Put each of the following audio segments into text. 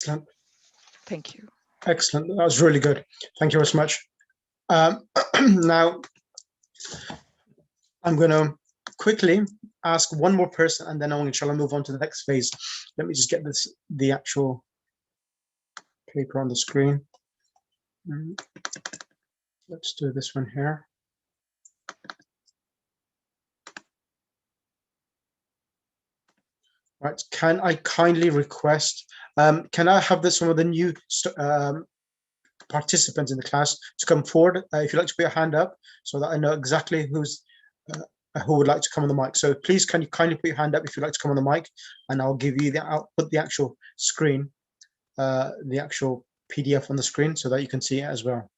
Excellent. Thank you. Excellent. That was really good. Thank you very much. Now, I'm going to quickly ask one more person, and then I'm inshallah move on to the next phase. Let me just get the actual paper on the screen. Let's do this one here. Right, can I kindly request, can I have this some of the new participants in the class to come forward? If you'd like to put your hand up so that I know exactly who would like to come on the mic. So please, can you kindly put your hand up if you'd like to come on the mic, and I'll give you I'll put the actual screen, the actual PDF on the screen so that you can see it as well.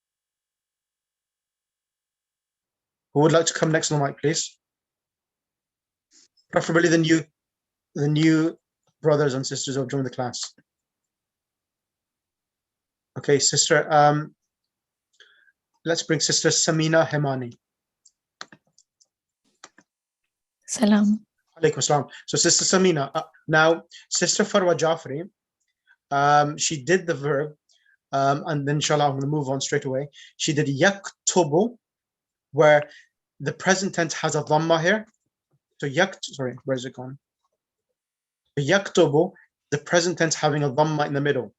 Who would like to come next on the mic, please? Preferably the new brothers and sisters who have joined the class. Okay, sister, let's bring sister Samina Hemani. Salam. Alaikum salam. So sister Samina, now sister Farwa Jafri, she did the verb, and then inshallah I'm going to move on straight away. She did yaktubu, where the present tense has a dhamma here. So sorry, where's it gone? Yaktubu, the present tense having a dhamma in the middle.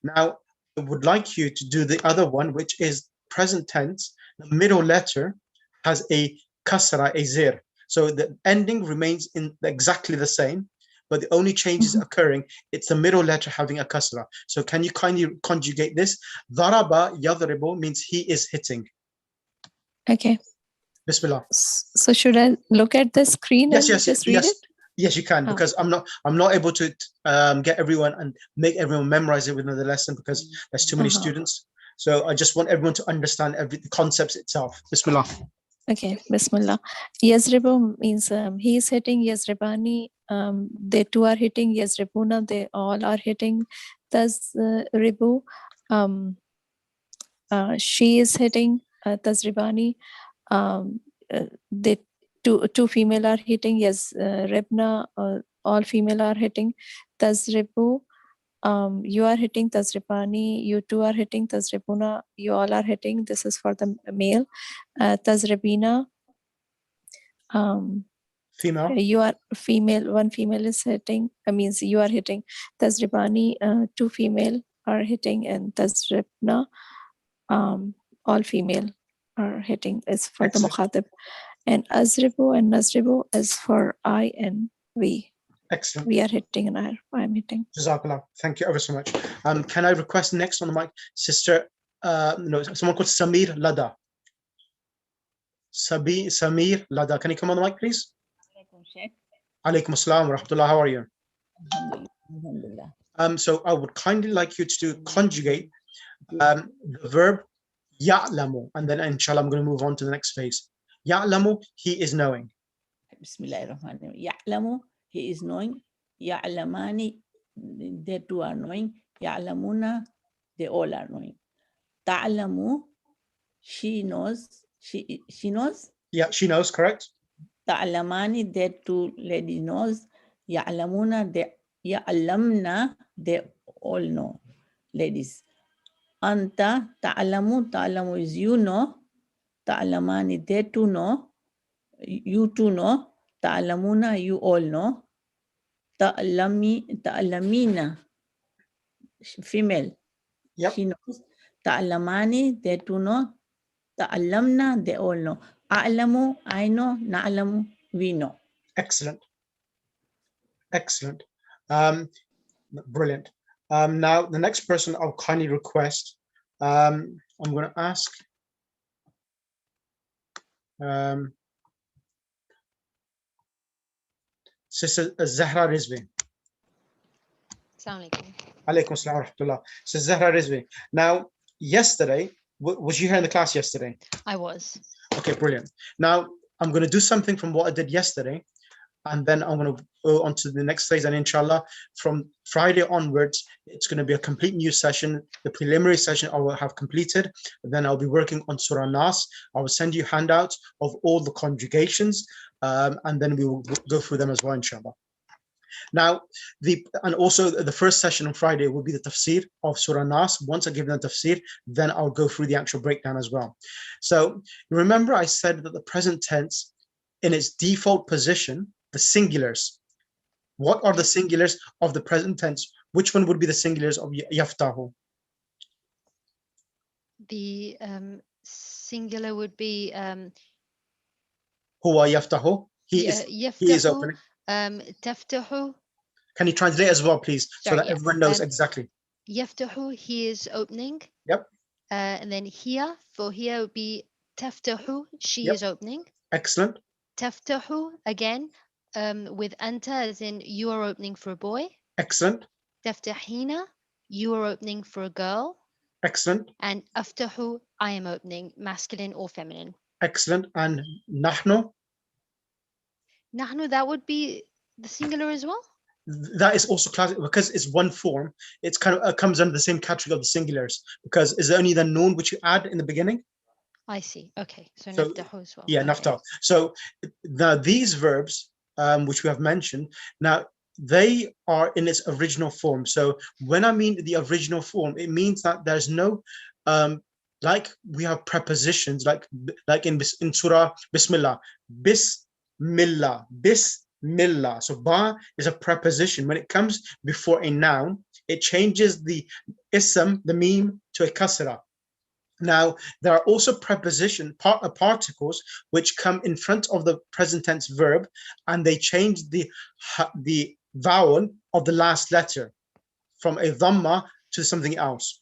Now, I would like you to do the other one, which is present tense. The middle letter has a kasra, a zir. So the ending remains in exactly the same, but the only change is occurring. It's the middle letter having a kasra. So can you kindly conjugate this? Daraba yadribu means he is hitting. Okay. Bismillah. So should I look at the screen and just read it? Yes, you can, because I'm not able to get everyone and make everyone memorize it within the lesson because there's too many students. So I just want everyone to understand the concepts itself. Bismillah. Okay, Bismillah. Yazribu means he is hitting. Yazribani, they two are hitting. Yazribuna, they all are hitting. Tazribu, she is hitting. Tazribani, they two female are hitting. Yes, Rebna, all female are hitting. Tazribu, you are hitting. Tazribani, you two are hitting. Tazribuna, you all are hitting. This is for the male. Tazribina, female. You are female. One female is hitting. Means you are hitting. Tazribani, two female are hitting, and Tazribna, all female are hitting. Is for the mukhatib. And Azribu and Nazribu is for I and we. Excellent. We are hitting and I am hitting. Jazakallah. Thank you ever so much. Can I request next on the mic, sister, someone called Samir Lada. Samir Lada. Can you come on the mic, please? Alaikum assalam wa rahmatullah. How are you? So I would kindly like you to conjugate the verb ya'lamu, and then inshallah I'm going to move on to the next phase. Ya'lamu, he is knowing. Bismillahirrahmanirrahim. Ya'lamu, he is knowing. Ya'lamani, they two are knowing. Ya'lamuna, they all are knowing. Ta'lamu, she knows. She knows? Yeah, she knows, correct. Ta'lamani, they two ladies knows. Ya'lamuna, they ya'lamna, they all know. Ladies. Anta, ta'lamu is you know. Ta'lamani, they two know. You two know. Ta'lamuna, you all know. Ta'lamina, female. Yep. She knows. Ta'lamani, they two know. Ta'lamna, they all know. A'lamu, I know. Na'lamu, we know. Excellent. Excellent. Brilliant. Now, the next person I'll kindly request, I'm going to ask Sister Zahra Rizvi. Assalamu alaikum. Alaikum assalam wa rahmatullah. Sister Zahra Rizvi. Now, yesterday, was you here in the class yesterday? I was. Okay, brilliant. Now, I'm going to do something from what I did yesterday, and then I'm going to go on to the next phase. And inshallah, from Friday onwards, it's going to be a complete new session. The preliminary session I will have completed. Then I'll be working on Surah Nas. I will send you handouts of all the conjugations, and then we will go through them as well, inshallah. Now, and also the first session on Friday will be the tafsir of Surah Nas. Once I give them the tafsir, then I'll go through the actual breakdown as well. So remember I said that the present tense in its default position, the singulars. What are the singulars of the present tense? Which one would be the singulars of yaftahu? The singular would be Huwa yaftahu. He is يفتح, opening. تفتح. Can you translate as well, please, so Sorry, that yeah. everyone knows exactly? يفتح, he is opening. Yep. And then here, for here would be تفتح, she Yep. is opening. Excellent. تفتح, again, with anta, as in you are opening for a boy. Excellent. تفتحين, you are opening for a girl. Excellent. And أفتح, I am opening, masculine or feminine. Excellent. And nahnu? نحن, that would be the singular as well? That is also classic because it's one form. It's kind of comes under the same category of the singulars because it's only the noon which you add in the beginning. I see. Okay, so So, نفتح as well. Yeah, Okay. naftah. So these verbs, which we have mentioned, now they are in its original form. So when I mean the original form, it means that there's no, like we have prepositions, like in Surah Bismillah, Bismillah, Bismillah. So ba is a preposition. When it comes before a noun, it changes the ism, the meme, to a kasra. Now, there are also preposition particles which come in front of the present tense verb, and they change the vowel of the last letter from a dhamma to something else.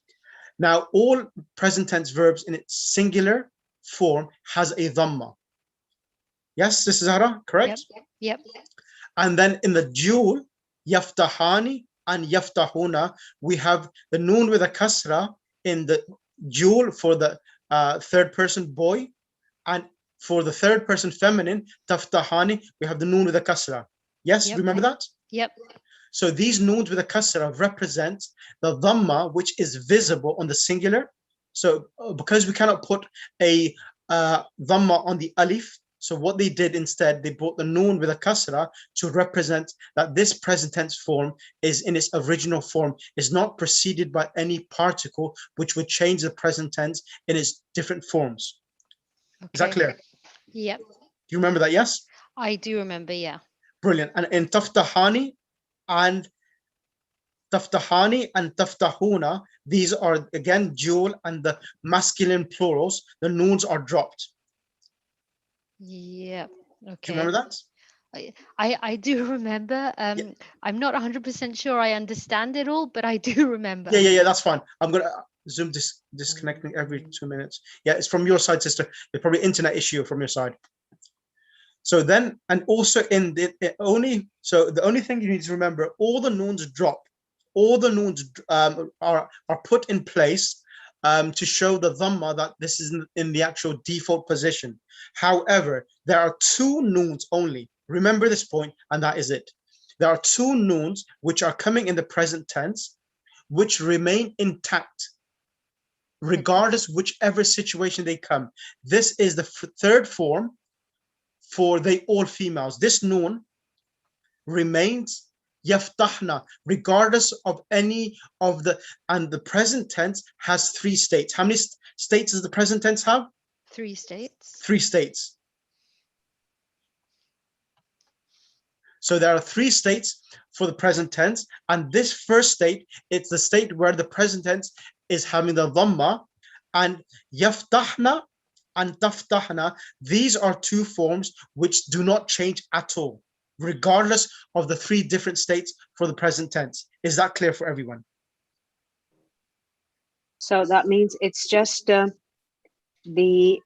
Now, all present tense verbs in its singular form has a dhamma. Yes, this is Zahra, correct? Yep. And then in the dual, yaftahani and yaftahuna, we have the noon with a kasra in the dual for the third person boy, and for the third person feminine, taftahani, we have the noon with a kasra. Yes, Yep. remember that? Yep. So these noons with a kasra represent the dhamma which is visible on the singular. So because we cannot put a dhamma on the alif, so what they did instead, they brought the noon with a kasra to represent that this present tense form is in its original form, is not preceded by any particle which would change the present tense in its different forms. Okay. Is that clear? Yep. Do you remember that? Yes? I do remember, yeah. Brilliant. And in taftahani and taftahuna, these are again dual, and the masculine plurals, the noons are dropped. Yep. Okay. Do you remember that? I do remember. I'm not 100% sure I understand it all, but I do remember. Yeah, that's fine. I'm gonna Zoom disconnecting every 2 minutes. Yeah, it's from your side, sister. It's probably internet issue from your side. So then, and also in the only thing you need to remember, all the noons drop. All the noons are put in place to show the dhamma that this is in the actual default position. However, there are two noons only. Remember this point, and that is it. There are two noons which are coming in the present tense, which remain intact, regardless whichever situation they come. This is the third form for they all females. This noon remains yaftahna, regardless of any of the, and the present tense has three states. How many states does the present tense have? 3 states. 3 states. So there are 3 states for the present tense, and this first state, it's the state where the present tense is having the dhamma, and yaftahna and taftahna, these are 2 forms which do not change at all, regardless of the 3 different states for the present tense. Is that clear for everyone? So that means it's just they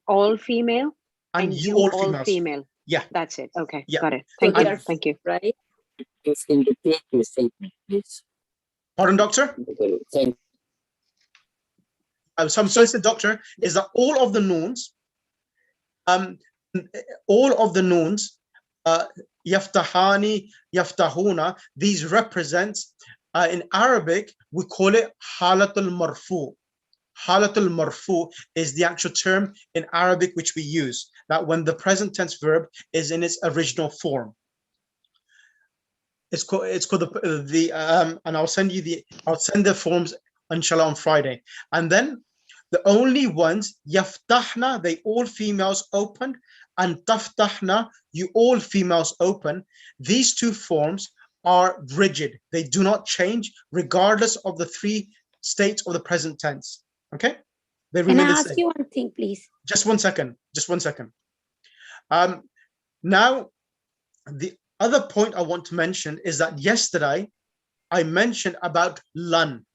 all female and you all females. female. Yeah. That's it. Okay. Yeah. Got it. Thank So you. they are Thank you. right? Please can you repeat your statement, please? Pardon, doctor? Thank So I'm sorry, doctor, is that all of the noons, yaftahani, yaftahuna, these represent, in Arabic, we call it halatul marfu. Halatul marfu is the actual term in Arabic which we use, that when the present tense verb is in its original form. It's called and I'll send the forms inshallah on Friday. And then the only ones, yaftahna, they all females open, and taftahna, you all females open. These two forms are rigid. They do not change regardless of the three states of the present tense. Okay? They Can remain I the ask same. you one thing, please? Just one second. Now, the other point I want to mention is that yesterday I mentioned about lan.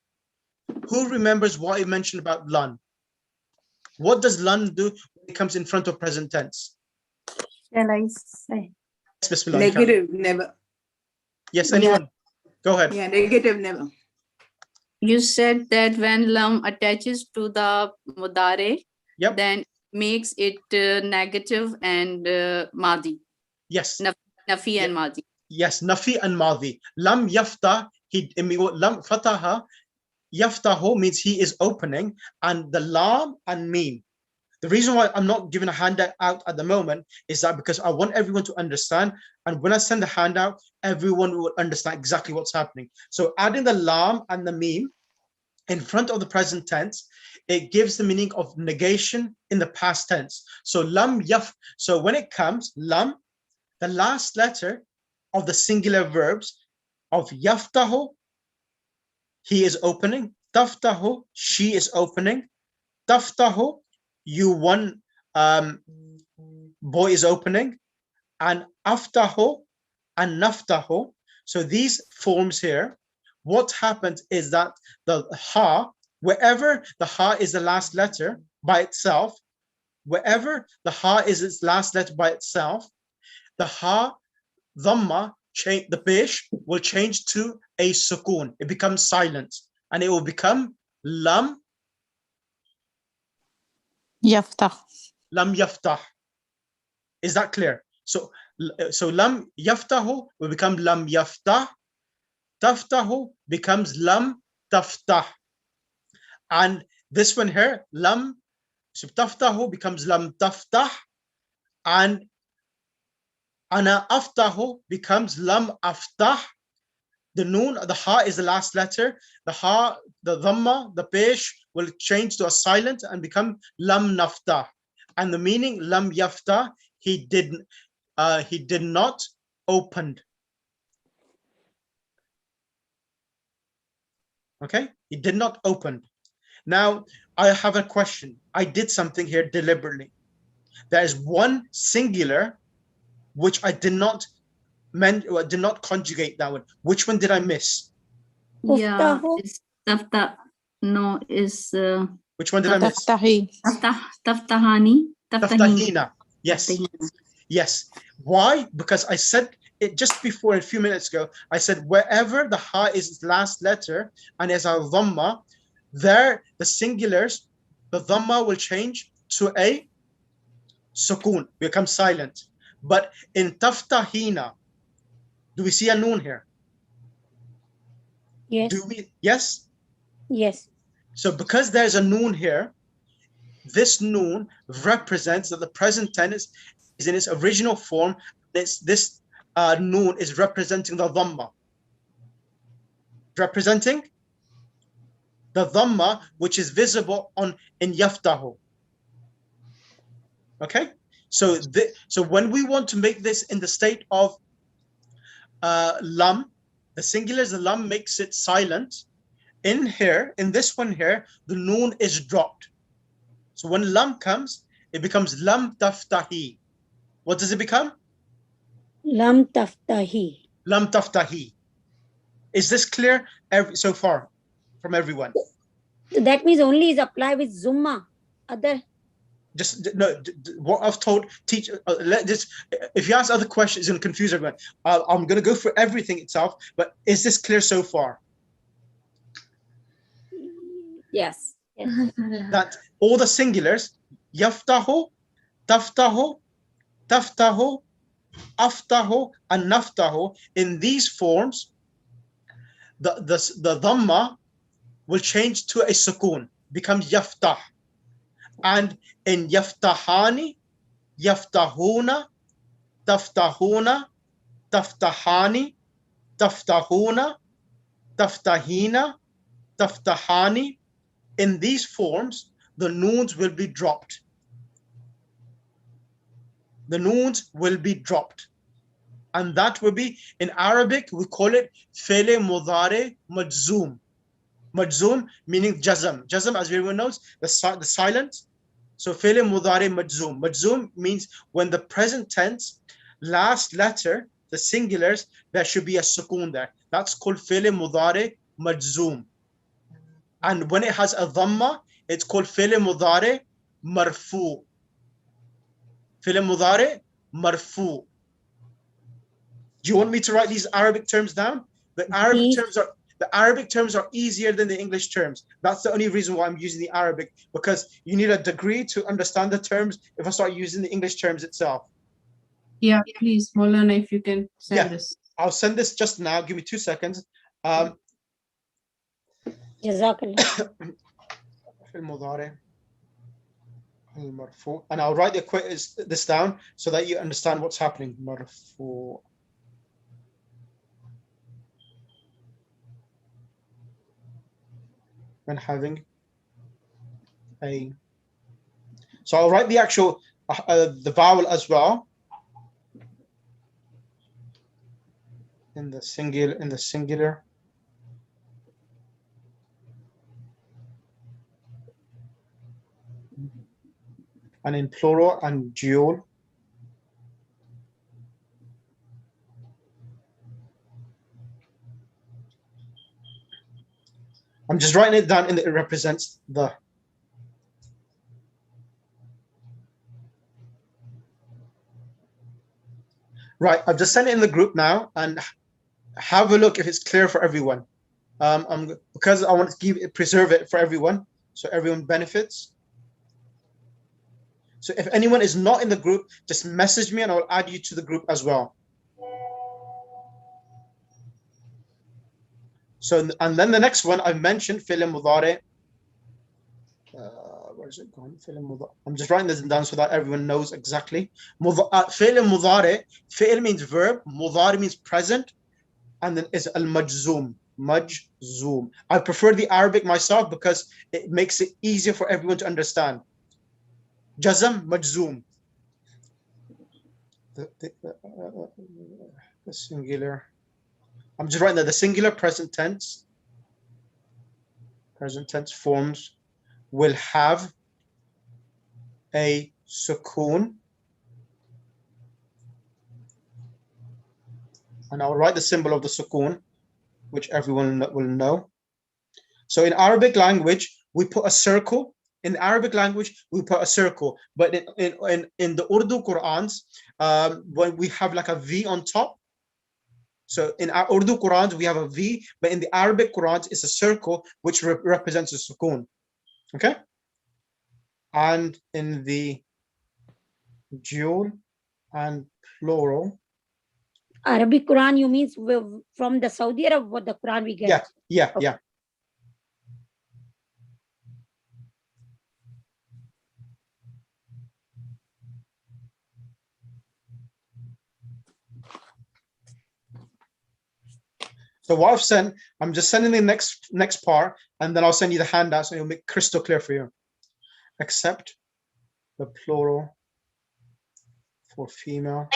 Who remembers what I mentioned about lan? What does lan do when it comes in front of present tense? Shall I say? Yes, Bismillah, you can. Negative, never. Yes, anyone? Go ahead. Yeah, negative, never. You said that when lam attaches to the mudare, Yep. then makes it negative and madi, Yes. nafi and madi. Yes, nafi and madhi. Lam yaftah, lam fataha, yaftahu means he is opening, and the lam and mim. The reason why I'm not giving a handout out at the moment is that because I want everyone to understand, and when I send the handout, everyone will understand exactly what's happening. So adding the lam and the mim in front of the present tense, it gives the meaning of negation in the past tense. So lam yaf. So when it comes lam, the last letter of the singular verbs of yaftahu, he is opening. Taftahu, she is opening. Taftahu, you one boy is opening. And aftahu and naftahu. So these forms here, what happens is that the ha, wherever the ha is the last letter by itself, wherever the ha is its last letter by itself, the ha, dhamma, the pesh will change to a sukoon. It becomes silent, and it will become lam Yaftah. lam yaftah. Is that clear? So lam yaftahu will become lam yaftah. Taftahu becomes lam taftah. And this one here, lam, so taftahu becomes lam taftah, and ana aftahu becomes lam aftah. The noon, the ha is the last letter. The ha, the dhamma, the pesh will change to a silent and become lam naftah. And the meaning lam yaftah, he did not opened. Okay, he did not open. Now I have a question. I did something here deliberately. There is one singular which I did not conjugate that one. Which one did I miss? Yeah, Uftahu. it's tafta. No, is Which one did I miss? Taftahi. taftahani. Taftahina. Yes. Taftahina. Yes. Why? Because I said it just before, a few minutes ago. I said wherever the ha is its last letter and as a dhamma, there the singulars, the dhamma will change to a sukoon, become silent. But in taftahina, do we see a noon here? Yes. Do we? Yes. Yes. So because there's a noon here, this noon represents that the present tense is in its original form. This noon is representing the dhamma. Representing the dhamma which is visible in yaftahu. Okay? So when we want to make this in the state of lam, the singular is the lam makes it silent. In here, in this one here, the noon is dropped. So when lam comes, it becomes lam taftahi. What does it become? Lam taftahi. Lam taftahi. Is this clear so far from everyone? That means only is apply with Zumma. Other. Just no. What I've told teacher. If you ask other questions, it's going to confuse everyone. I'm going to go for everything itself. But is this clear so far? Yes. That all the singulars, yaftahu, taftahu, taftahu, aftahu, and naftahu, in these forms, the dhamma will change to a sukoon. becomes yaftah. And in yaftahani, yaftahuna, taftahuna, taftahani, taftahuna, taftahina, taftahani, in these forms, the noons will be dropped. The noons will be dropped. And that will be, in Arabic, we call it Fele Mudare Majzoom. Majzoom meaning jazm. Jazm, as everyone knows, the silence. So Fele Mudare Majzoom. Majzoom means when the present tense, last letter, the singulars, there should be a sukoon there. That's called Fele Mudare Majzoom. And when it has a dhamma, it's called Fele Mudare Marfu. Fele Mudare Marfu. Do you want me to write these Arabic terms down? The Arabic terms are easier than the English terms. That's the only reason why I'm using the Arabic, because you need a degree to understand the terms if I start using the English terms itself. Yeah, please, Maulana, if you can send this. I'll send this just now. Give me 2 seconds. Jazakallah. And I'll write this down so that you understand what's happening. Marfu. When having a, so I'll write the actual the vowel as well in the singular, and in plural and dual. I'm just writing it down, and it represents the. Right, I've just sent it in the group now, and have a look if it's clear for everyone. Because I want to preserve it for everyone, so everyone benefits. So if anyone is not in the group, just message me and I'll add you to the group as well. So, and then the next one I've mentioned, fi'l mudari. Where is it going? Fi'l mudari. I'm just writing this down so that everyone knows exactly. Fi'l mudari. Fi'l means verb. Mudari means present. And then is al-majzoom. Majzoom. I prefer the Arabic myself because it makes it easier for everyone to understand. Jazm, majzoom. The singular. I'm just writing that the singular present tense forms will have a sukoon. And I'll write the symbol of the sukoon, which everyone will know. So in Arabic language, we put a circle. In Arabic language, we put a circle. But in the Urdu Qur'ans, when we have like a V on top. So in our Urdu Qur'ans, we have a V, but in the Arabic Qur'ans, it's a circle which represents a sukoon. Okay? And in the dual and plural. Arabic Quran, you mean from the Saudi Arab, what the Quran we get? Yeah. So what I've sent, I'm just sending the next part, and then I'll send you the handout so it'll make crystal clear for you. Except the plural for female.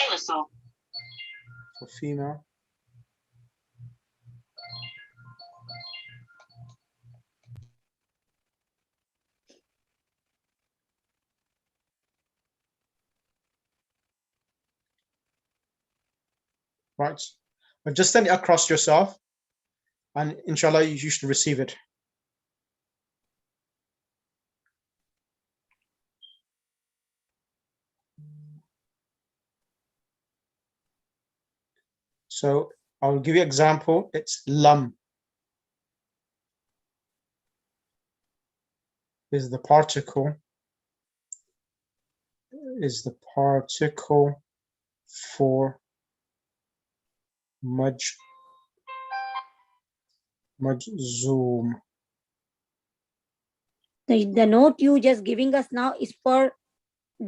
Right. But just send it across yourself, and inshallah you should receive it. So I'll give you an example. It's lam. Is the particle for majzoom. The note you just giving us now is for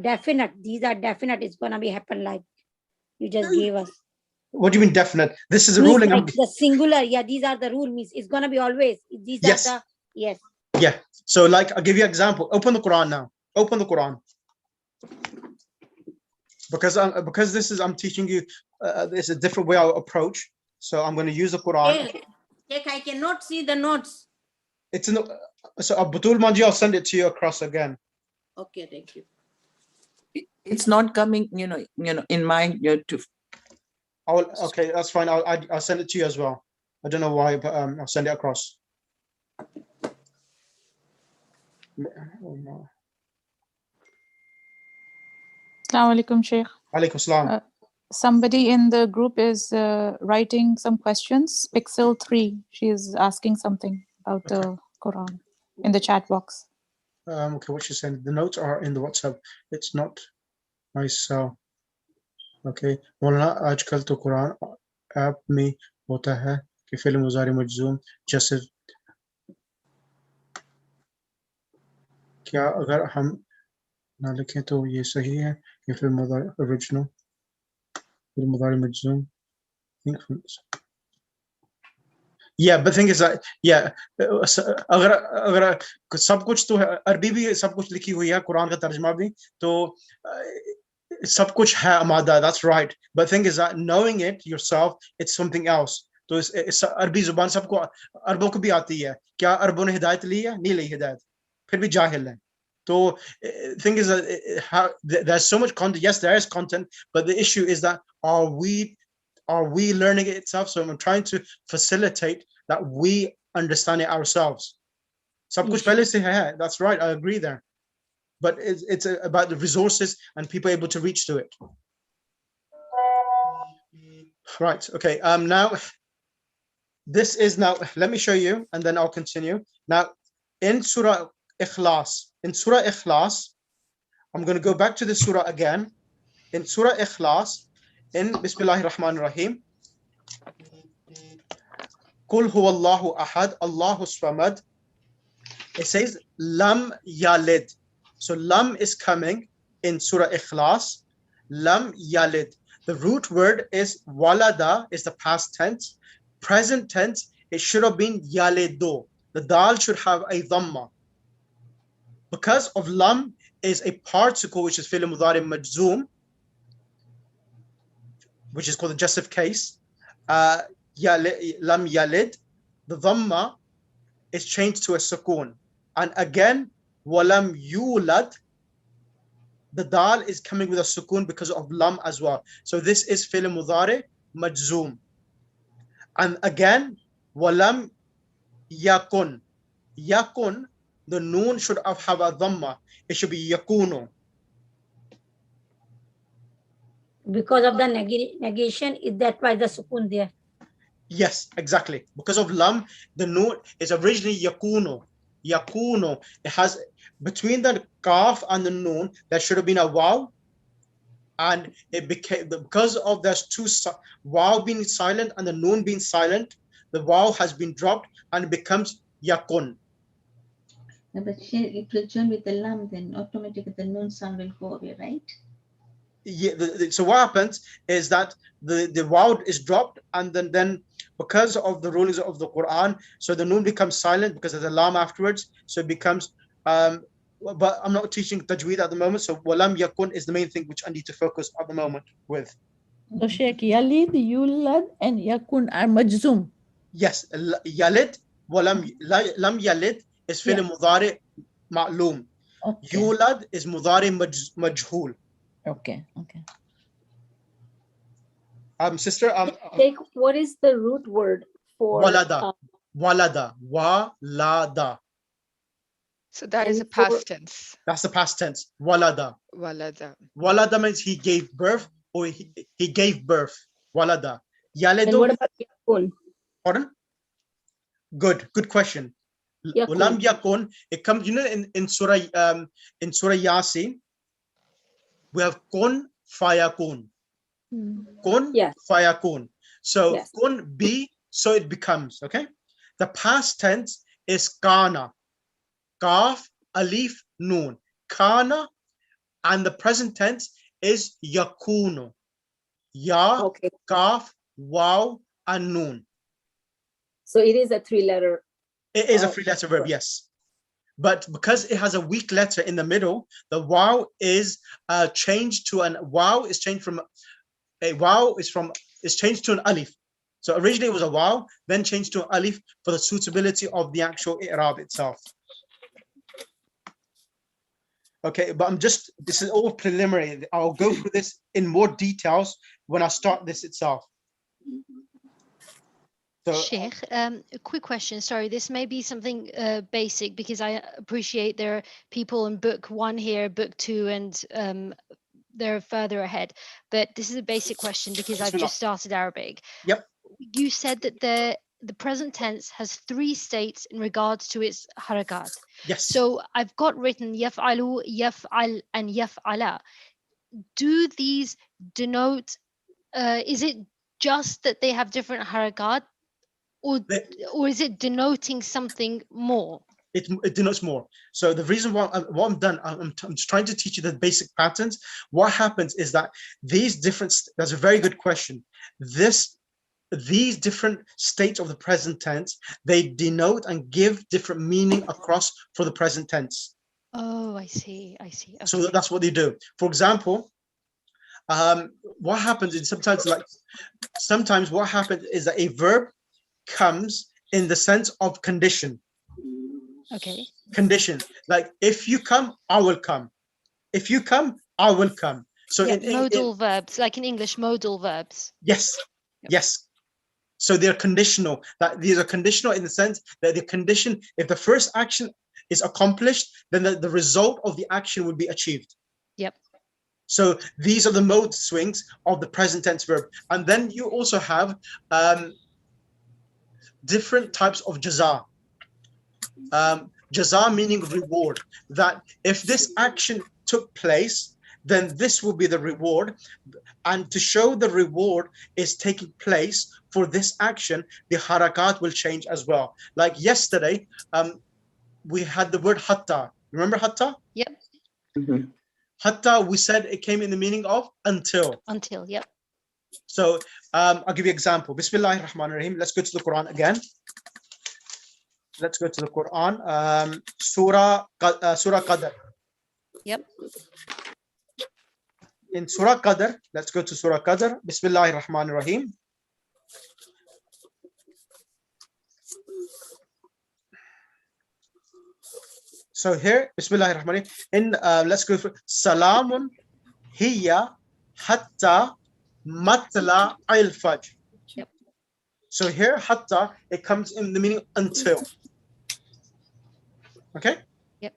definite. These are definite. It's gonna be happen like you just gave us. What do you mean definite? This is a Means ruling. like the singular. Yeah, these are the rule. Means it's gonna be always. These Yes. are the yes. Yeah. So like, I'll give you an example. Open the Quran now. Open the Quran. Because this is, I'm teaching you, there's a different way I'll approach. So I'm going to use the Quran. Check, I cannot see the notes. It's in the, so Abdul Manji, I'll send it to you across again. Okay, thank you. It's not coming, in my, Okay, that's fine. I'll send it to you as well. I don't know why, but I'll send it across. Assalamu alaikum, Sheikh. Alaikum salam. Somebody in the group is writing some questions. Pixel 3, she is asking something about the Quran in the chat box. Okay, what she's saying. The notes are in the WhatsApp. It's not myself. Okay. मौलाना आजकल तो Quran app में होता है कि film मुजारी मजजूम जैसे क्या अगर हम ना लिखें तो ये सही है कि फिल्म मुजारी ओरिजिनल फिल्म मुजारी मजजूम Yeah, but the thing is that, yeah, अगर सब कुछ तो है, अरबी भी सब कुछ लिखी हुई है, कुरान का तर्जमा भी, तो सब कुछ है अमादा, that's right. But the thing is that knowing it yourself, it's something else. तो इस अरबी जुबान सबको अरबों को भी आती है. क्या अरबों ने हिदायत ली है? नहीं ली हिदायत. फिर भी जाहिल है. So thing is that there's so much content. Yes, there is content, but the issue is that are we learning it itself? So I'm trying to facilitate that we understand it ourselves. Sab kuch pehle se hai. That's right. I agree there. But it's about the resources and people able to reach to it. Right. Okay. Now this is now. Let me show you, and then I'll continue. Now in Surah Ikhlas. In Surah Ikhlas, I'm going to go back to the surah again. In Surah Ikhlas, in Bismillahir Rahmanir Rahim, Qul huwallahu ahad, Allahu samad. It says Lam Yalid. So Lam is coming in Surah Ikhlas. Lam Yalid. The root word is walada, is the past tense. Present tense, it should have been Yalido. The dal should have a dhamma. Because of lam is a particle which is fi'l mudari majzoom, which is called the jussive case. Lam yalid, the dhamma is changed to a sukoon. And again, walam yulad, the dal is coming with a sukoon because of lam as well. So this is fi'l mudari majzoom. And again, walam yakun. Yakun, the noon should have a dhamma. It should be yakunu. Because of the negation, is that why the sukun there? Yes, exactly. Because of lam, the noon is originally yakunu. Yakunu. It has between the kaf and the noon, there should have been a waw. And it became, because of there's two waw being silent and the noon being silent, the waw has been dropped and it becomes yakun. No, but if you join with the lam, then automatically the noon sound will go away, right? Yeah. So what happens is that the waw is dropped, and then because of the rulings of the Quran, so the noon becomes silent because there's a lam afterwards. So it becomes. But I'm not teaching tajweed at the moment. So walam yakun is the main thing which I need to focus at the moment with. So Sheikh, yalid, yulad, and yakun are majzoom. Yes, yalid, walam lam yalid is fi'l mudari ma'loom. Okay. Yulad is mudari majhul. Okay. Okay. Sister, what is the root word for walada? Walada. So that is a past tense. That's the past tense. Walada. Walada. Walada means he gave birth, or he gave birth. Walada. Yaledu. And what about yakun? Pardon? Good question. Lam yakun. It comes, in Surah Yasin, we have kun fayakun. Kun fayakun. So kun be, so it becomes. Okay. The past tense is kana. Kaf alif, noon. Kana, and the present tense is yakunu. Ya, Okay. kaf, waw, and noon. So it is a 3-letter. It is a 3-letter verb, yes. But because it has a weak letter in the middle, the waw is changed to an waw is changed from a waw is changed to an alif. So originally it was a waw, then changed to an alif for the suitability of the actual i'rab itself. Okay, but this is all preliminary. I'll go through this in more details when I start this itself. So, Sheikh, a quick question. Sorry, this may be something basic because I appreciate there are people in book 1 here, book 2, and they're further ahead. But this is a basic question because I've just started Arabic. Yep. You said that the present tense has 3 states in regards to its harakat. Yes. So I've got written yaf'alu, yaf'al, and yaf'ala. Do these denote? Is it just that they have different harakat? Or is it denoting something more? It denotes more. So the reason why I'm just trying to teach you the basic patterns. What happens is that that's a very good question. These different states of the present tense, they denote and give different meaning across for the present tense. Oh, I see. Okay. So that's what they do. For example, what happens is sometimes what happens is that a verb comes in the sense of condition. Okay. Condition, like if you come, I will come. If you come, I will come. So modal verbs, like in English, modal verbs. Yes, yes. So they're conditional. That these are conditional in the sense that the condition, if the first action is accomplished, then the result of the action would be achieved. Yep. So these are the mode swings of the present tense verb. And then you also have different types of jaza. Jaza meaning reward, that if this action took place, then this will be the reward. And to show the reward is taking place for this action, the harakat will change as well. Like yesterday, we had the word hatta. Remember hatta? Yep. Mm-hmm. Hatta, we said it came in the meaning of until. Until, yep. So I'll give you an example. Bismillahir Rahmanir Rahim. Let's go to the Quran again. Let's go to the Quran. Surah Qadr. Yep. In Surah Qadr, let's go to Surah Qadr. Bismillahir Rahmanir Rahim. So here, Bismillahir Rahmanir Rahim. Let's go for Salamun hiya hatta matla al-fajr. Yep. So here, hatta, it comes in the meaning until. Okay? Yep.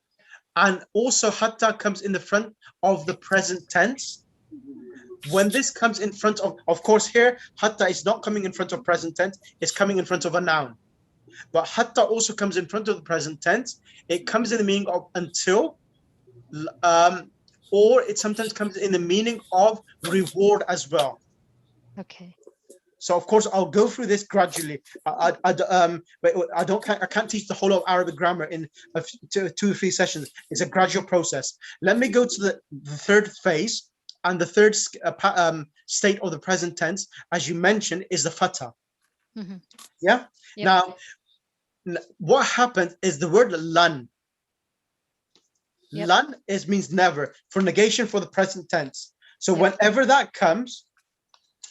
And also hatta comes in the front of the present tense. When this comes in front of course here, hatta is not coming in front of present tense, it's coming in front of a noun. But hatta also comes in front of the present tense. It comes in the meaning of until, or it sometimes comes in the meaning of reward as well. Okay. So of course I'll go through this gradually. But I can't teach the whole of Arabic grammar in 2 or 3 sessions. It's a gradual process. Let me go to the third phase, and the third state of the present tense, as you mentioned, is the fatha. Mm-hmm. Yeah. Yep. Now, what happens is the word lan. Yep. Lan means never, for negation for the present tense. So whenever that comes.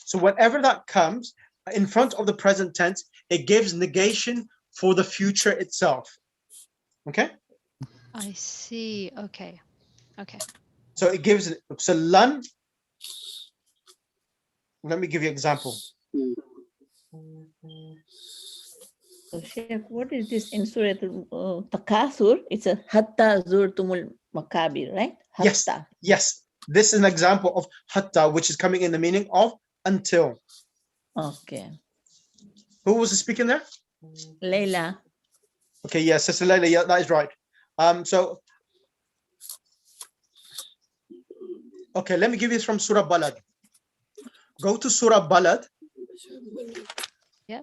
So whenever that comes in front of the present tense, it gives negation for the future itself. Okay? I see. Okay. Okay. So it gives, so lan, let me give you an example. So Sheikh, what is this in Surah Takathur? It's a hatta zurtumul makabir, right? Hatta. Yes. Yes. This is an example of hatta, which is coming in the meaning of until. Okay. Who was speaking there? Layla. Okay, yes, Sister Layla, yeah, that is right. So, okay, let me give you this from Surah Balad. Go to Surah Balad. Yeah.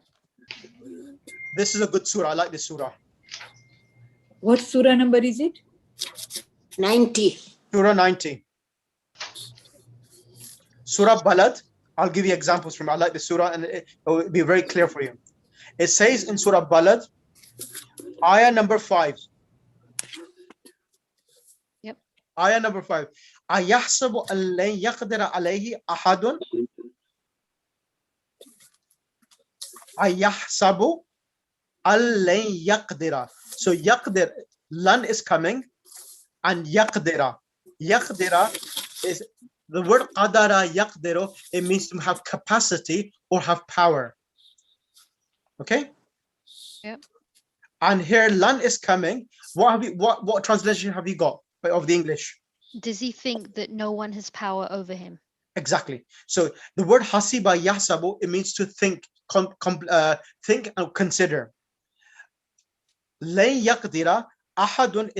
This is a good surah. I like this surah. What surah number is it? 90. Surah 90. Surah Balad. I'll give you examples from. I like the surah, and it will be very clear for you. It says in Surah Balad, ayah number 5. Yep. Ayah number 5. Ayahsabu an lan yaqdira alayhi ahadun. Ayahsabu an lan yaqdira. So yaqdir, lan is coming, and yaqdira. Yaqdira is the word qadara yaqdiru. It means to have capacity or have power. Okay. Yep. And here lan is coming. What translation have you got of the English? Does he think that no one has power over him? Exactly. So the word hasiba yahsabu, it means to think, think and consider. Lan yaqdira, ahadun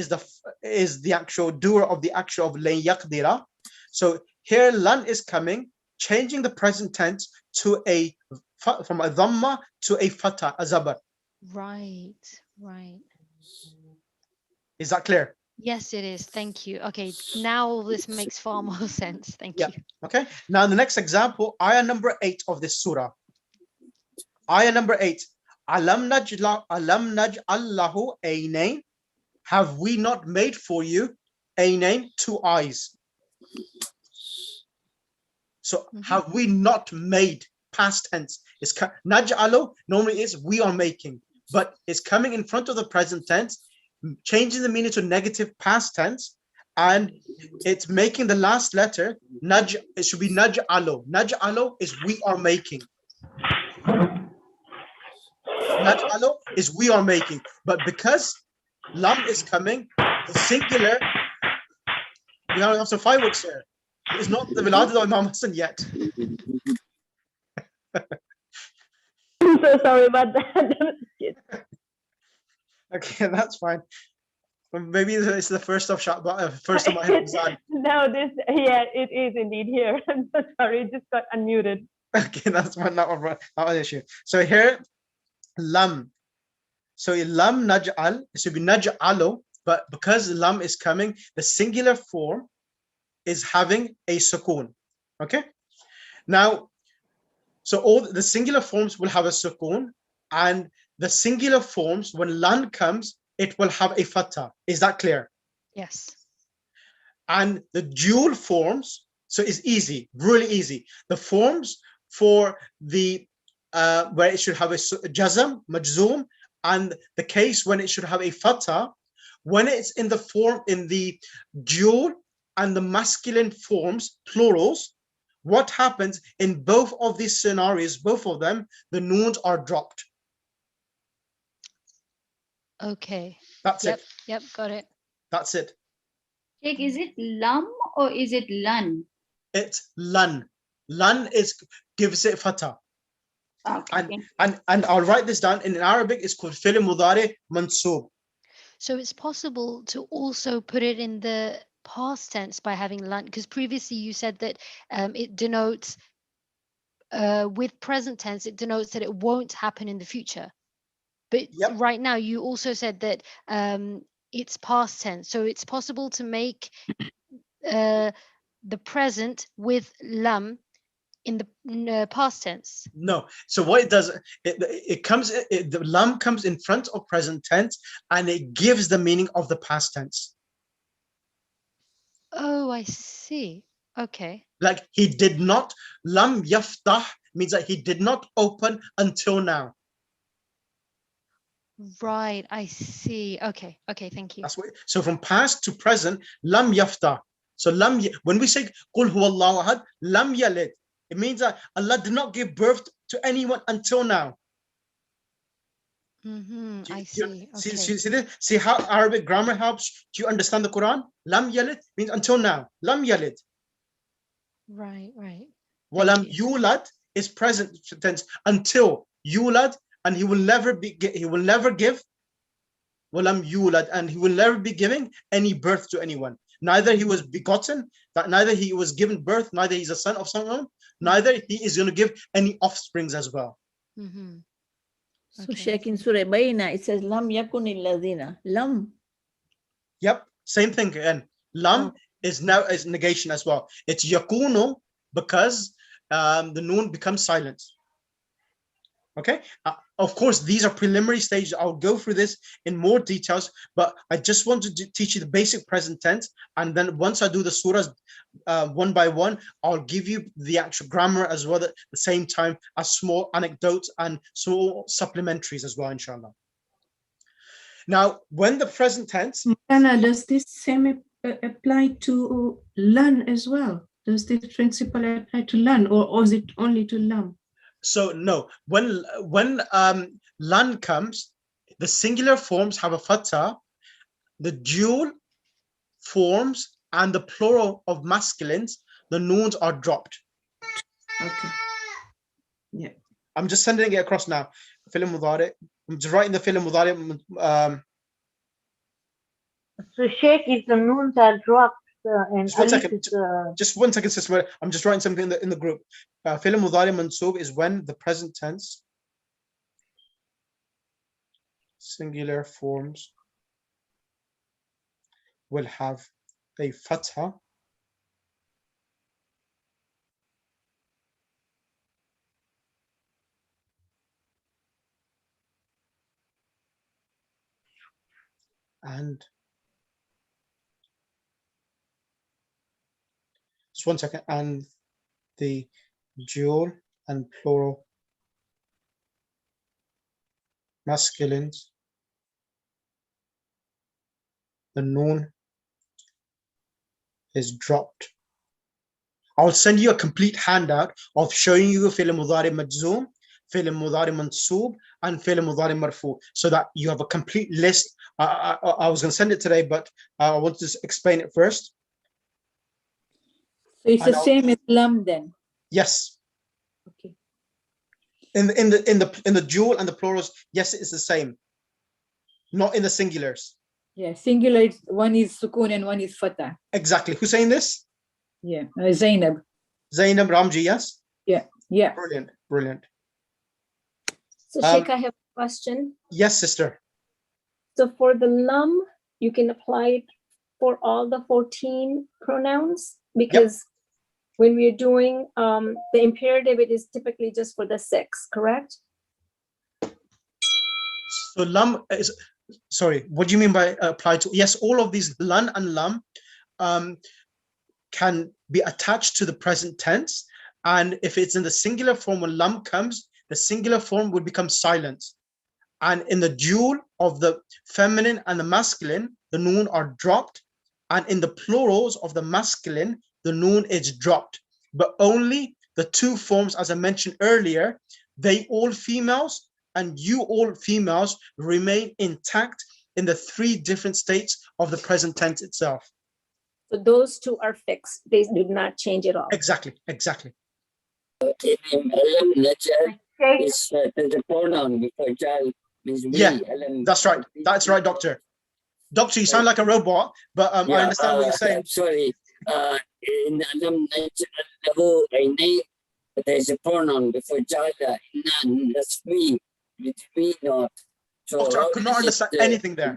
is the actual doer of the action of lan yaqdira. So here lan is coming, changing the present tense to from a dhamma to a fatha, a zabar. Right, right. Is that clear? Yes, it is. Thank you. Okay, now all this makes far more sense. Thank you. Okay. Now the next example, ayah number 8 of this surah. Ayah number 8. Alam naj'allahu aynayn. Have we not made for you aynayn, 2 eyes? So have we not made, past tense? It's naj'alu normally is we are making, but it's coming in front of the present tense, changing the meaning to negative past tense, and it's making the last letter naj. It should be naj'alu. Naj'alu is we are making. Naj'alu is we are making, but because lam is coming, the singular. We have some fireworks here. It's not the Milad of Imam Hassan yet. I'm so sorry about that. Okay, that's fine. Maybe it's the first of first of Ramadan. No, yeah, it is indeed here. I'm so sorry, it just got unmuted. Okay, that's not an issue. So here, lam. So lam naj'al, it should be naj'alu, but because lam is coming, the singular form is having a sukoon. Okay. Now, so all the singular forms will have a sukoon, and the singular forms, when lan comes, it will have a fatha. Is that clear? Yes. And the dual forms, so it's easy, really easy. The forms for the where it should have a jazm, majzoom, and the case when it should have a fatha, when it's in the form in the dual and the masculine forms, plurals, what happens in both of these scenarios, both of them, the noons are dropped. Okay. That's it. Yep, got it. That's it. Sheikh, is it lam or is it lan? It's lan. Lan gives it fatha. Okay. And I'll write this down. In Arabic, it's called fi'l mudari mansub. So it's possible to also put it in the past tense by having lan, because previously you said that it denotes with present tense, it denotes that it won't happen in the future. But right now you also said that it's past tense. So it's possible to make the present with lam in the past tense. No. So what it does, the lam comes in front of present tense, and it gives the meaning of the past tense. Oh, I see. Okay. Like he did not, lam yaftah means that he did not open until now. Right, I see. Okay, thank you. That's what. So from past to present, lam yaftah. So when we say Qul huwallahu ahad, lam yalid, it means that Allah did not give birth to anyone until now. I see. Okay. See how Arabic grammar helps you understand the Quran? Lam yalid means until now. Lam yalid. Right. Walam yulad is present tense until yulad, and he will never give. Walam yulad, and he will never be giving any birth to anyone. Neither he was begotten, neither he was given birth, neither he's a son of someone, neither he is going to give any offsprings as well. So Sheikh, in Surah Bayna, it says Lam yakun illadhina. Lam. Yep. Same thing again. Lam is now is negation as well. It's yakunu because the noon becomes silent. Okay, of course, these are preliminary stages. I'll go through this in more details, but I just wanted to teach you the basic present tense. And then once I do the surahs one by one, I'll give you the actual grammar as well at the same time as small anecdotes and small supplementaries as well, inshallah. Now, when the present tense... Anna, does this same apply to lan as well? Does this principle apply to lan, or is it only to lam? So no, when lan comes, the singular forms have a fatha, the dual forms and the plural of masculines, the noons are dropped. Okay. Yeah. I'm just sending it across now. Fi'l mudari. I'm just writing the fi'l mudari. So Sheikh, if the noons are dropped and Just one alif second. is, Just 1 second, sister. I'm just writing something in the group. Fi'l mudari mansub is when the present tense singular forms will have a fatha and just 1 second, and the dual and plural masculines, the noon is dropped. I'll send you a complete handout of showing you fi'l mudari majzoom, fi'l mudari mansoob, and fi'l mudari marfu, so that you have a complete list. I was going to send it today, but I want to explain it first. So it's the same as lam then? Yes. Okay. In the dual and the plurals, yes, it's the same. Not in the singulars. Yeah, singular, one is sukun and one is fatah. Exactly. Who's saying this? Yeah, Zainab. Zainab Ramji, yes? Yeah, yeah. Brilliant, brilliant. So Sheikh, I have a question. Yes, sister. So for the lam, you can apply it for all the 14 pronouns, because when we're doing the imperative, it is typically just for the 6, correct? So lam is, sorry, what do you mean by apply to? Yes, all of these lan and lam can be attached to the present tense. And if it's in the singular form, when lam comes, the singular form would become silent. And in the dual of the feminine and the masculine, the noon are dropped. And in the plurals of the masculine, the noon is dropped. But only the 2 forms, as I mentioned earlier, they all females and you all females remain intact in the 3 different states of the present tense itself. So those 2 are fixed. They do not change at all. Exactly, exactly. Okay, is the pronoun before jal means we. Yeah, that's right. That's right, doctor. Doctor, you sound like a robot, but I understand what you're saying. I'm sorry. In alam naj'alahu aynay, there's a pronoun before jala. Nan, that's we. We not. So doctor, I could not understand anything there.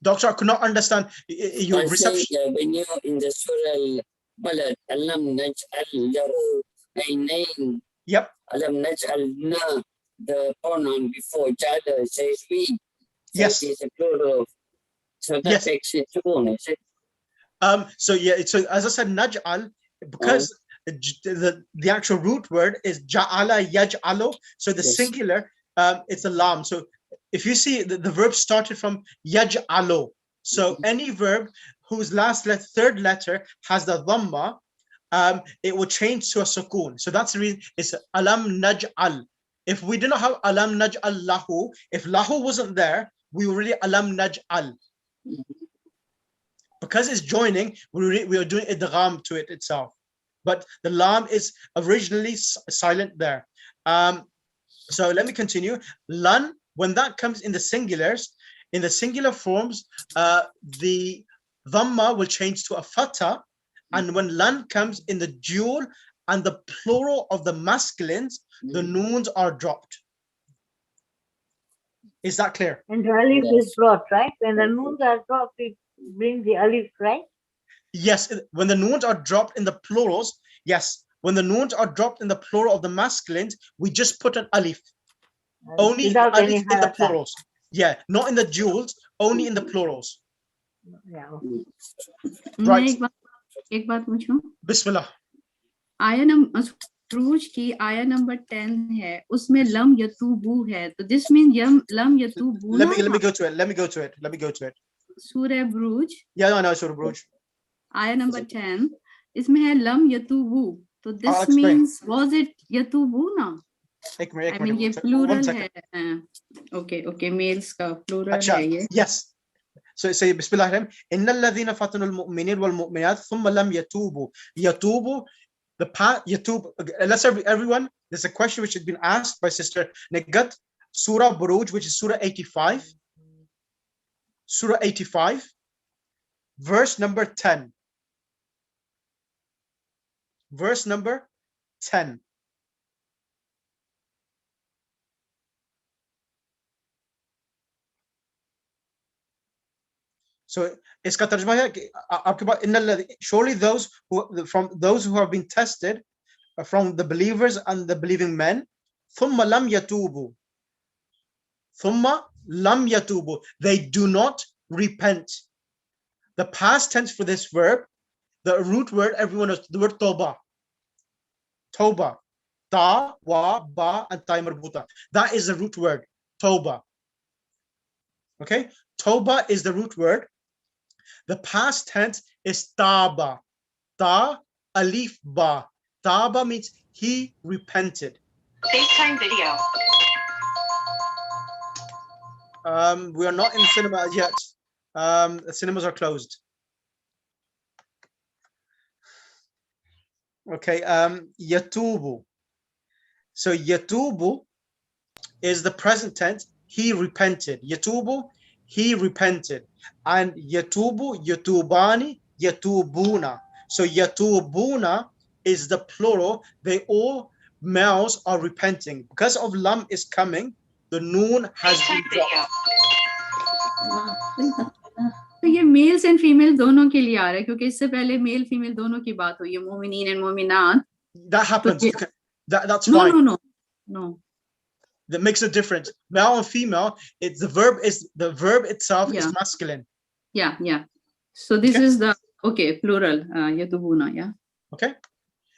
Doctor, I could not understand your reception. When you're in the surah Balad, alam naj'al lahu aynayn. Yep. Alam naj'alna, the pronoun before jala says we. So yes. It's a plural. So that makes it two, is it? So yeah, so as I said, naj'al, because the actual root word is ja'ala yaj'alu, so the singular, it's a lam. So if you see the verb started from yaj'alu, so any verb whose last letter, 3rd letter has the dhamma, it will change to a sukoon. So that's the reason it's alam naj'al. If we didn't have alam naj'al lahu, if lahu wasn't there, we were really alam naj'al. Because it's joining, we are doing idgham to it itself. But the lam is originally silent there. So let me continue. Lan, when that comes in the singulars, in the singular forms, the dhamma will change to a fatha. And when lan comes in the dual and the plural of the masculines, the noons are dropped. Is that clear? And the alif is brought, right? When the noons are dropped, it brings the alif, right? Yes, when the noons are dropped in the plurals, yes. When the noons are dropped in the plural of the masculines, we just put an alif. Only without alif any in the harakat. plurals. Yeah, not in the duals, only in the plurals. Yeah. Right. मैं एक बात पूछूं? Bismillah. आया number रूज की आया number 10 है, उसमें lump यतूबू है, तो दिस मीन लम यतूबू Let me go to it. Let me go to it. सूरह Buruj Yeah, no, Surah Buruj. आया नंबर 10 इसमें है लम यतूबू, तो I'll this explain. Means was it यतूबू ना? एक आई मीन minute, ये one प्लूरल second. है. ओके मेल्स का प्लूरल अच्छा, है ये. yes. So say Bismillah. Innal ladhina fatanu al-mu'minin wal mu'minat thumma lam yatubu. Yatubu, the part yatub. Let's everyone. There's a question which has been asked by Sister Nigat. Surah Buruj, which is Surah 85. Surah 85, verse number 10. Verse number 10. So iska tarjuma hai ki aapke paas innal ladhi, surely those who have been tested from the believers and the believing men, thumma lam yatubu. Thumma lam yatubu. They do not repent. The past tense for this verb, the root word, everyone knows the word toba. Toba. Ta, wa, ba, and ta marbuta. That is the root word, toba. Okay? Toba is the root word. The past tense is taba. Ta, alif, ba. Taba means he repented. FaceTime video. We are not in cinema yet. The cinemas are closed. Okay, yatubu. So yatubu is the present tense. He repented. Yatubu, he repented. And yatubu, yatubani, yatubuna. So yatubuna is the plural. They all males are repenting. Because of lam is coming, the noon has been dropped. तो ये mails and female दोनों के लिए आ रहा है, क्योंकि इससे पहले मेल फीमेल दोनों की बात हुई है, मोमिनीन एंड मोमिनात. That happens. That's No, fine. No. That makes a difference. Male and female, it's the verb itself is masculine. Yeah. So this is the plural. Yatubuna, yeah. Okay.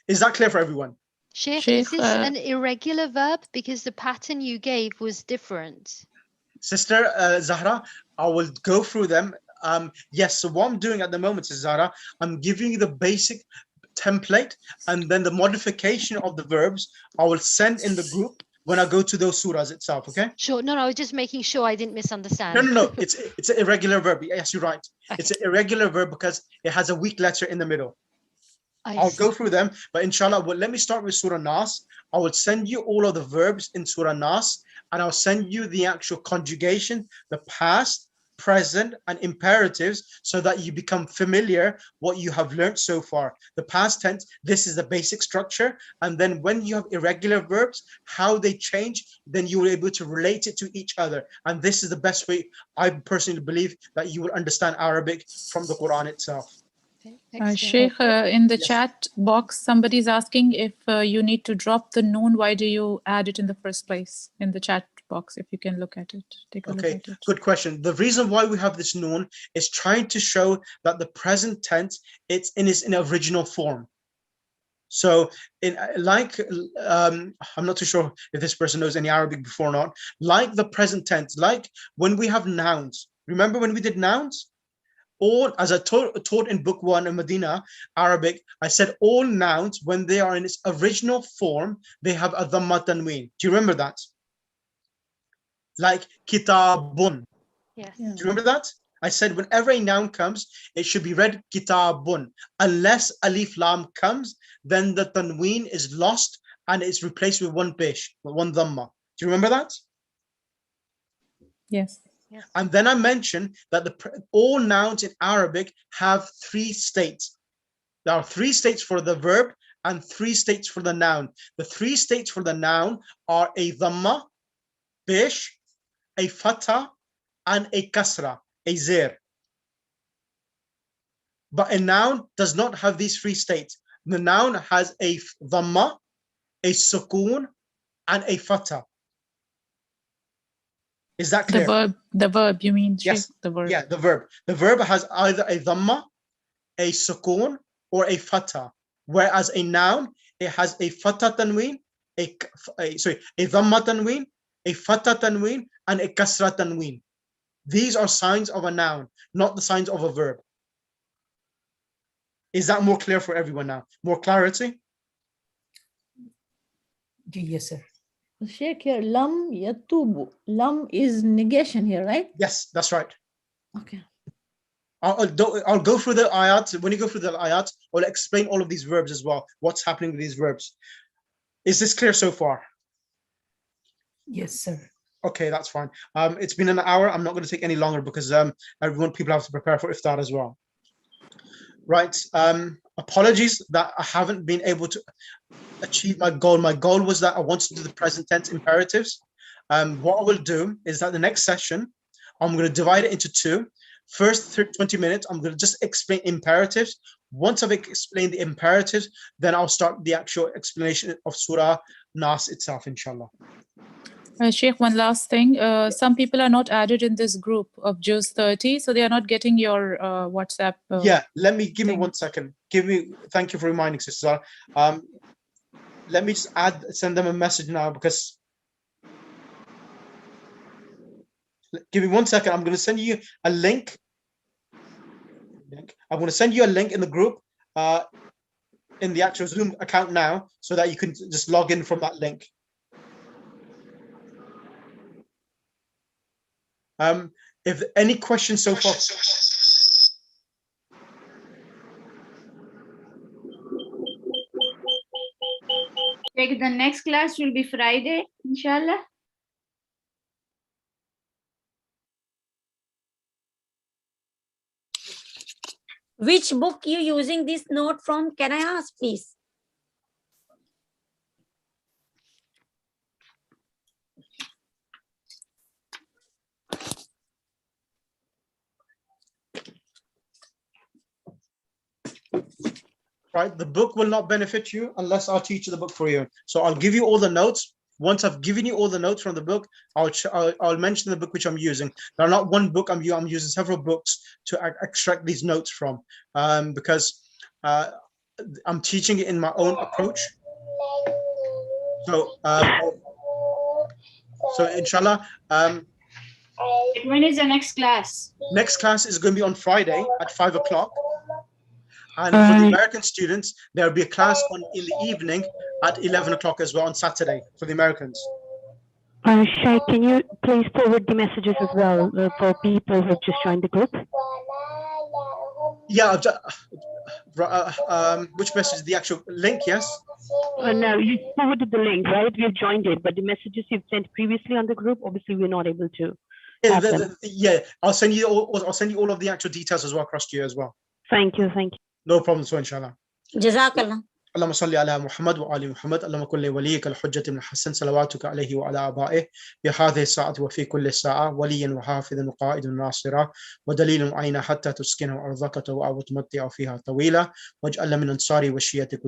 Is that clear for everyone? Sheikh, is this an irregular verb? Because the pattern you gave was different. Sister Zahra, I will go through them. Yes, so what I'm doing at the moment is, Zahra, I'm giving you the basic template, and then the modification of the verbs I will send in the group when I go to those surahs itself, okay? Sure. No, I was just making sure I didn't misunderstand. No. It's an irregular verb. Yes, you're right. Okay. It's an irregular verb because it has a weak letter in the middle. I'll go through them, but inshallah, let me start with Surah Nas. I will send you all of the verbs in Surah Nas, and I'll send you the actual conjugation, the past, present, and imperatives, so that you become familiar what you have learned so far. The past tense, this is the basic structure, and then when you have irregular verbs, how they change, then you will be able to relate it to each other. And this is the best way, I personally believe, that you will understand Arabic from the Quran itself. Sheikh, in the chat box, somebody is asking if you need to drop the noon. Why do you add it in the first place? In the chat box, if you can look at it, take a look at it. Good question. The reason why we have this noon is trying to show that the present tense it's in original form. So, I'm not too sure if this person knows any Arabic before or not. Like the present tense, like when we have nouns. Remember when we did nouns? All, as I taught in book 1 in Medina Arabic, I said all nouns, when they are in its original form, they have a dhamma tanween. Do you remember that? Like kitabun. Yes. Do you remember that? I said whenever a noun comes, it should be read kitabun. Unless alif lam comes, then the tanween is lost and it's replaced with one bish, with one dhamma. Do you remember that? Yes. And then I mentioned that all nouns in Arabic have 3 states. There are 3 states for the verb and 3 states for the noun. The 3 states for the noun are a dhamma, bish, a fatha, and a kasra, a zir. But a noun does not have these three states. The noun has a dhamma, a sukoon, and a fatha. Is that clear? The verb, you mean? Yes. Sheikh, the verb. Yeah, the verb. The verb has either a dhamma, a sukoon, or a fatha. Whereas a noun, it has a fatha tanween, a dhamma tanween, a fatha tanween, and a kasra tanween. These are signs of a noun, not the signs of a verb. Is that more clear for everyone now? More clarity? Yes, sir. Sheikh, here, lam yatubu. Lam is negation here, right? Yes, that's right. Okay. I'll go through the ayat. When you go through the ayat, I'll explain all of these verbs as well. What's happening with these verbs? Is this clear so far? Yes, sir. Okay, that's fine. It's been an hour. I'm not going to take any longer because people have to prepare for iftar as well. Right. Apologies that I haven't been able to achieve my goal. My goal was that I wanted to do the present tense imperatives. What I will do is that the next session, I'm going to divide it into two. First 20 minutes, I'm going to just explain imperatives. Once I've explained the imperatives, then I'll start the actual explanation of Surah Nas itself, inshallah. Sheikh, one last thing. Some people are not added in this group of Juz 30, so they are not getting your WhatsApp. Yeah, give me 1 second. Thank you for reminding, sister. Let me just send them a message now because. Give me 1 second. I'm going to send you a link. I'm going to send you a link in the group, in the actual Zoom account now, so that you can just log in from that link. If any questions so far. Like the next class will be Friday, inshallah. Which book you using this note from? Can I ask, please? Right, the book will not benefit you unless I'll teach you the book for you. So I'll give you all the notes. Once I've given you all the notes from the book, I'll mention the book which I'm using. Now, not one book I'm using several books to extract these notes from, because I'm teaching it in my own approach. So, inshallah. When is the next class? Next class is going to be on Friday at 5 o'clock. And for the American students, there'll be a class in the evening at 11 o'clock as well on Saturday for the Americans. Shaykh, can you please forward the messages as well for people who have just joined the group? Yeah, which message? The actual link, yes? No, you forwarded the link, right? We've joined it, but the messages you've sent previously on the group, obviously we're not able to. Yeah, I'll send you all of the actual details as well across to you as well. Thank you. No problem, so inshallah. Jazakallah. اللهم صل على محمد وآل محمد اللهم كن لوليك الحجة من الحسن صلواتك عليه وعلى آبائه في هذه الساعة وفي كل ساعة وليا وحافظا وقائدا ناصرا ودليلا معينا حتى تسكنه أرضك وتمتع فيها طويلا واجعل من أنصاري وشيتك